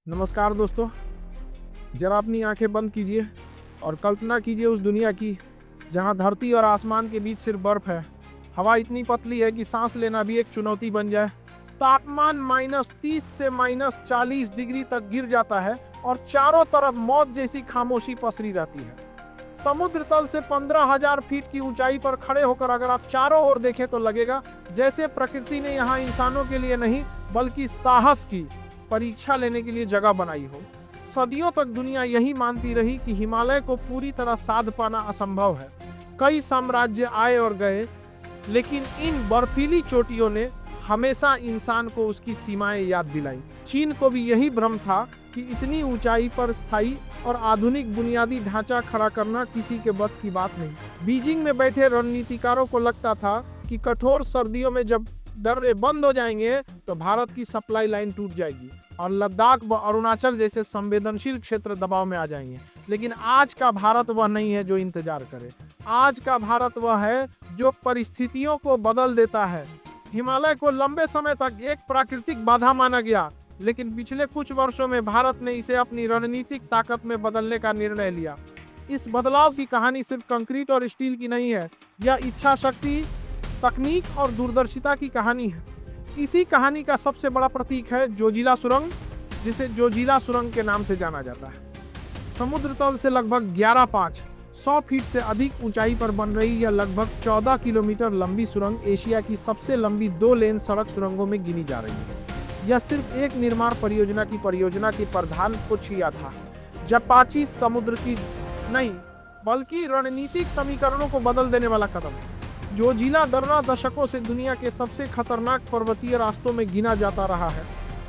नमस्कार दोस्तों। जरा अपनी आंखें बंद कीजिए और कल्पना कीजिए उस दुनिया की जहां धरती और आसमान के बीच सिर्फ बर्फ है। हवा इतनी पतली है कि सांस लेना भी एक चुनौती बन जाए। तापमान -30 से -40 डिग्री तक गिर जाता है और चारों तरफ मौत जैसी खामोशी पसरी रहती है। समुद्र तल से 15,000 फीट की ऊंचाई पर खड़े होकर अगर आप चारों ओर देखें तो लगेगा जैसे प्रकृति ने यहाँ इंसानों के लिए नहीं बल्कि साहस की परीक्षा लेने के लिए जगह बनाई हो। सदियों तक दुनिया यही मानती रही कि हिमालय को पूरी तरह साध पाना असंभव है। कई साम्राज्य आए और गए, लेकिन इन बर्फीली चोटियों ने हमेशा इंसान को उसकी सीमाएं याद दिलाई। चीन को भी यही भ्रम था कि इतनी ऊंचाई पर स्थायी और आधुनिक बुनियादी ढांचा खड़ा करना किसी के बस की बात नहीं। बीजिंग में बैठे रणनीतिकारों को लगता था कि कठोर सर्दियों में जब दर्रे बंद हो जाएंगे तो भारत की सप्लाई लाइन टूट जाएगी और लद्दाख व अरुणाचल जैसे संवेदनशील क्षेत्र दबाव में आ जाएंगे। लेकिन आज का भारत वह नहीं है जो इंतजार करे। आज का भारत वह है जो परिस्थितियों को बदल देता है। हिमालय को लंबे समय तक एक प्राकृतिक बाधा माना गया, लेकिन पिछले कुछ वर्षों में भारत ने इसे अपनी रणनीतिक ताकत में बदलने का निर्णय लिया। इस बदलाव की कहानी सिर्फ कंक्रीट और स्टील की नहीं है, यह इच्छा शक्ति, तकनीक और दूरदर्शिता की कहानी है। इसी कहानी का सबसे बड़ा प्रतीक है जोजिला सुरंग, जिसे जोजिला सुरंग के नाम से जाना जाता है। समुद्र तल से लगभग 11,500 फीट से अधिक ऊंचाई पर बन रही यह लगभग 14 किलोमीटर लंबी सुरंग एशिया की सबसे लंबी 2 लेन सड़क सुरंगों में गिनी जा रही है। यह सिर्फ एक निर्माण परियोजना की प्रधान को छिया था, जब 25 समुद्र की नहीं बल्कि रणनीतिक समीकरणों को बदल देने वाला कदम है। जोजिला दर्रा दशकों से दुनिया के सबसे खतरनाक पर्वतीय रास्तों में गिना जाता रहा है।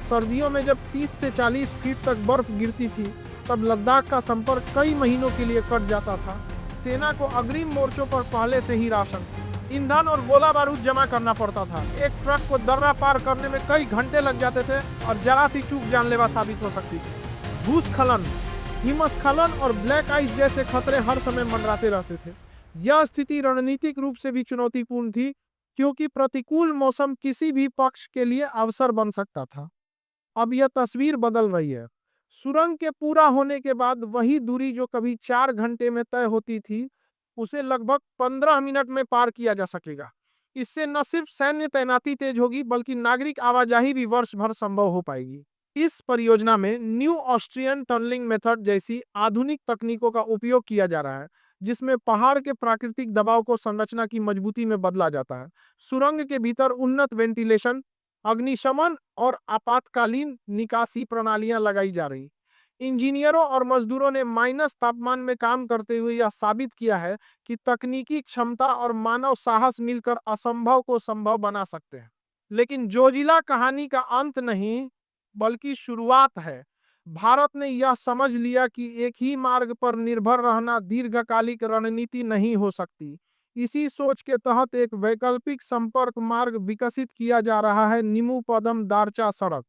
सर्दियों में जब 30 से 40 फीट तक बर्फ गिरती थी, तब लद्दाख का संपर्क कई महीनों के लिए कट जाता था। सेना को अग्रिम मोर्चों पर पहले से ही राशन, ईंधन और गोला बारूद जमा करना पड़ता था। एक ट्रक को दर्रा पार करने में कई घंटे लग जाते थे और जरा सी चूक जानलेवा साबित हो सकती थी। भूस्खलन, हिमस्खलन और ब्लैक आइस जैसे खतरे हर समय मंडराते रहते थे। यह स्थिति रणनीतिक रूप से भी चुनौतीपूर्ण थी, क्योंकि प्रतिकूल मौसम किसी भी पक्ष के लिए अवसर बन सकता था। अब यह तस्वीर बदल रही है। सुरंग के पूरा होने के बाद वही दूरी जो कभी 4 घंटे में तय होती थी, उसे लगभग 15 मिनट में पार किया जा सकेगा। इससे न सिर्फ सैन्य तैनाती तेज होगी, बल्कि नागरिक आवाजाही भी वर्ष भर संभव हो पाएगी। इस परियोजना में न्यू ऑस्ट्रियन टनलिंग मेथड जैसी आधुनिक तकनीकों का उपयोग किया जा रहा है, जिसमें पहाड़ के प्राकृतिक दबाव को संरचना की मजबूती में बदला जाता है। सुरंग के भीतर उन्नत वेंटिलेशन, अग्निशमन और आपातकालीन निकासी प्रणालियां लगाई जा रही। इंजीनियरों और मजदूरों ने माइनस तापमान में काम करते हुए यह साबित किया है कि तकनीकी क्षमता और मानव साहस मिलकर असंभव को संभव बना सकते हैं। लेकिन जोजिला कहानी का अंत नहीं, बल्कि शुरुआत है। भारत ने यह समझ लिया कि एक ही मार्ग पर निर्भर रहना दीर्घकालिक रणनीति नहीं हो सकती। इसी सोच के तहत एक वैकल्पिक संपर्क मार्ग विकसित किया जा रहा है, निमुपदम दारचा सड़क।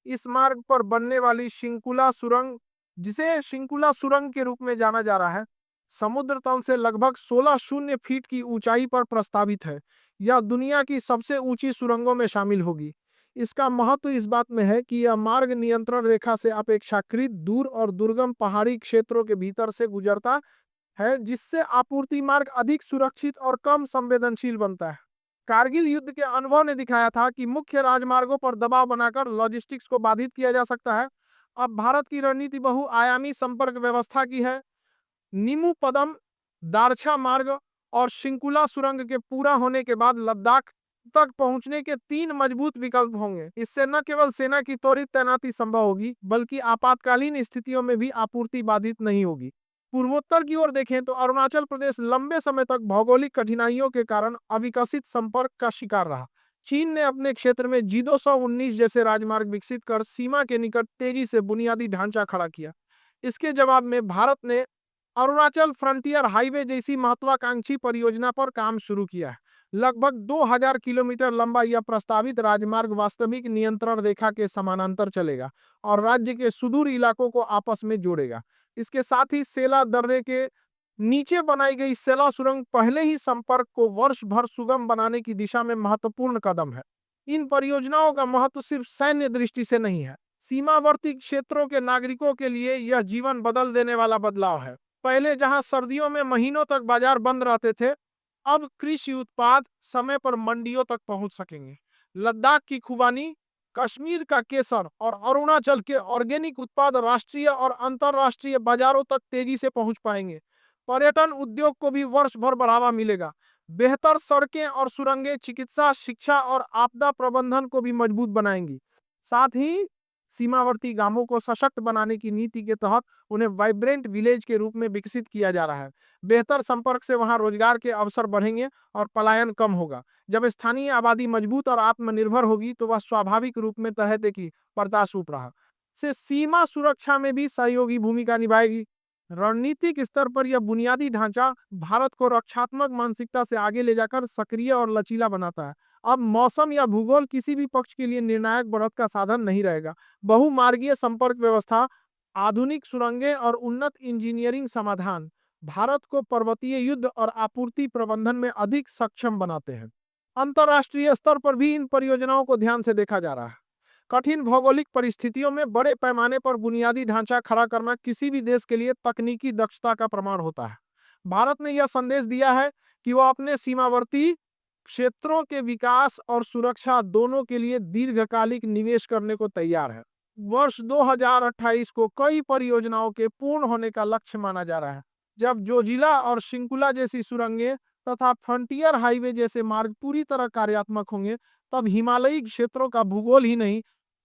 इस मार्ग पर बनने वाली शिंकुला सुरंग, जिसे शिंकुला सुरंग के रूप में जाना जा रहा है, समुद्र तल से लगभग 16 फीट की ऊंचाई पर प्रस्तावित है। यह दुनिया की सबसे ऊंची सुरंगों में शामिल होगी। इसका महत्व इस बात में है कि यह मार्ग नियंत्रण रेखा से अपेक्षाकृत दूर और दुर्गम पहाड़ी क्षेत्रों के भीतर से गुजरता है, जिससे आपूर्ति मार्ग अधिक सुरक्षित और कम संवेदनशील बनता है। कारगिल युद्ध के अनुभव ने दिखाया था कि मुख्य राजमार्गों पर दबाव बनाकर लॉजिस्टिक्स को बाधित किया जा सकता है। अब भारत की रणनीति बहुआयामी संपर्क व्यवस्था की है। निमुपदम, दारछा मार्ग और शिंकुला सुरंग के पूरा होने के बाद लद्दाख तक पहुंचने के 3 मजबूत विकल्प होंगे। इससे न केवल सेना की त्वरित तैनाती संभव होगी, बल्कि आपातकालीन स्थितियों में भी आपूर्ति बाधित नहीं होगी। पूर्वोत्तर की ओर देखें तो अरुणाचल प्रदेश लंबे समय तक भौगोलिक कठिनाइयों के कारण अविकसित संपर्क का शिकार रहा। चीन ने अपने क्षेत्र में जी219 जैसे राजमार्ग विकसित कर सीमा के निकट तेजी से बुनियादी ढांचा खड़ा किया। इसके जवाब में भारत ने अरुणाचल फ्रंटियर हाईवे जैसी महत्वाकांक्षी परियोजना पर काम शुरू किया है। लगभग 2000 किलोमीटर लंबा यह प्रस्तावित राजमार्ग वास्तविक नियंत्रण रेखा के समानांतर चलेगा और राज्य के सुदूर इलाकों को आपस में जोड़ेगा। इसके साथ ही सेला दर्रे के नीचे बनाई गई सेला सुरंग पहले ही संपर्क को वर्ष भर सुगम बनाने की दिशा में महत्वपूर्ण कदम है। इन परियोजनाओं का महत्व सिर्फ सैन्य दृष्टि से नहीं है, सीमावर्ती क्षेत्रों के नागरिकों के लिए यह जीवन बदल देने वाला बदलाव है। पहले जहां सर्दियों में महीनों तक बाजार बंद रहते थे, अब कृषि उत्पाद समय पर मंडियों तक पहुंच सकेंगे। लद्दाख की खुबानी, कश्मीर का केसर और अरुणाचल के ऑर्गेनिक उत्पाद राष्ट्रीय और अंतर्राष्ट्रीय बाजारों तक तेजी से पहुंच पाएंगे। पर्यटन उद्योग को भी वर्ष भर बढ़ावा मिलेगा। बेहतर सड़कें और सुरंगें चिकित्सा, शिक्षा और आपदा प्रबंधन को भी मजबूत बनाएंगी। साथ ही सीमावर्ती गांवों को सशक्त बनाने की नीति के तहत उन्हें वाइब्रेंट विलेज के रूप में विकसित किया जा रहा है। बेहतर संपर्क से वहां रोजगार के अवसर बढ़ेंगे और पलायन कम होगा। जब स्थानीय आबादी मजबूत और आत्मनिर्भर होगी तो वह स्वाभाविक रूप में तरह की बर्दाश्त रहा से सीमा सुरक्षा में भी सहयोगी भूमिका निभाएगी। रणनीतिक स्तर पर यह बुनियादी ढांचा भारत को रक्षात्मक मानसिकता से आगे ले जाकर सक्रिय और लचीला बनाता है। अब मौसम या भूगोल किसी भी पक्ष के लिए निर्णायक बढ़त का साधन नहीं रहेगा। बहुमार्गीय संपर्क व्यवस्था, आधुनिक सुरंगें और उन्नत इंजीनियरिंग समाधान भारत को पर्वतीय युद्ध और आपूर्ति प्रबंधन में अधिक सक्षम बनाते हैं। अंतर्राष्ट्रीय स्तर पर भी इन परियोजनाओं को ध्यान से देखा जा रहा है। कठिन भौगोलिक परिस्थितियों में बड़े पैमाने पर बुनियादी ढांचा खड़ा करना किसी भी देश के लिए तकनीकी दक्षता का प्रमाण होता है। भारत ने यह संदेश दिया है कि वह अपने सीमावर्ती क्षेत्रों के विकास और सुरक्षा दोनों के लिए दीर्घकालिक निवेश करने को तैयार है। वर्ष 2028 को कई परियोजनाओं के पूर्ण होने का लक्ष्य माना जा रहा है। जब जोजिला और शिंकुला जैसी सुरंगें तथा फ्रंटियर हाईवे जैसे मार्ग पूरी तरह कार्यात्मक होंगे, तब हिमालयी क्षेत्रों का भूगोल ही नहीं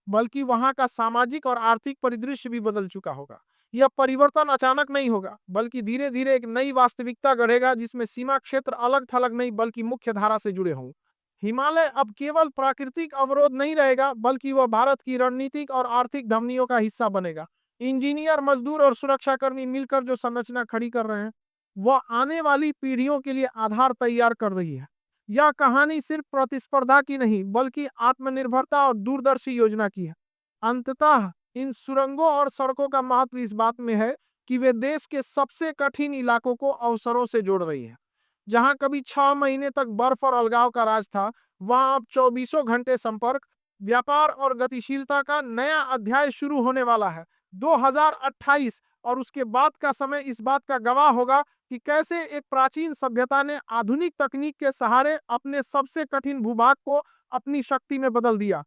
बल्कि वहां का सामाजिक और आर्थिक परिदृश्य भी बदल चुका होगा। यह परिवर्तन अचानक नहीं होगा, बल्कि धीरे धीरे एक नई वास्तविकता गढ़ेगा जिसमें सीमा क्षेत्र अलग थलग नहीं बल्कि मुख्य धारा से जुड़े होंगे। हिमालय अब केवल प्राकृतिक अवरोध नहीं रहेगा, बल्कि वह भारत की रणनीतिक और आर्थिक धमनियों का हिस्सा बनेगा। इंजीनियर, मजदूर और सुरक्षाकर्मी मिलकर जो संरचना खड़ी कर रहे हैं, वह आने वाली पीढ़ियों के लिए आधार तैयार कर रही है। यह कहानी सिर्फ प्रतिस्पर्धा की नहीं, बल्कि आत्मनिर्भरता और दूरदर्शी योजना की है। अंततः इन सुरंगों और सड़कों का महत्व इस बात में है कि वे देश के सबसे कठिन इलाकों को अवसरों से जोड़ रही है। जहां कभी 6 महीने तक बर्फ और अलगाव का राज था, वहां अब 24 घंटे संपर्क, व्यापार और गतिशीलता का नया अध्याय शुरू होने वाला है। 2028 और उसके बाद का समय इस बात का गवाह होगा कि कैसे एक प्राचीन सभ्यता ने आधुनिक तकनीक के सहारे अपने सबसे कठिन भूभाग को अपनी शक्ति में बदल दिया।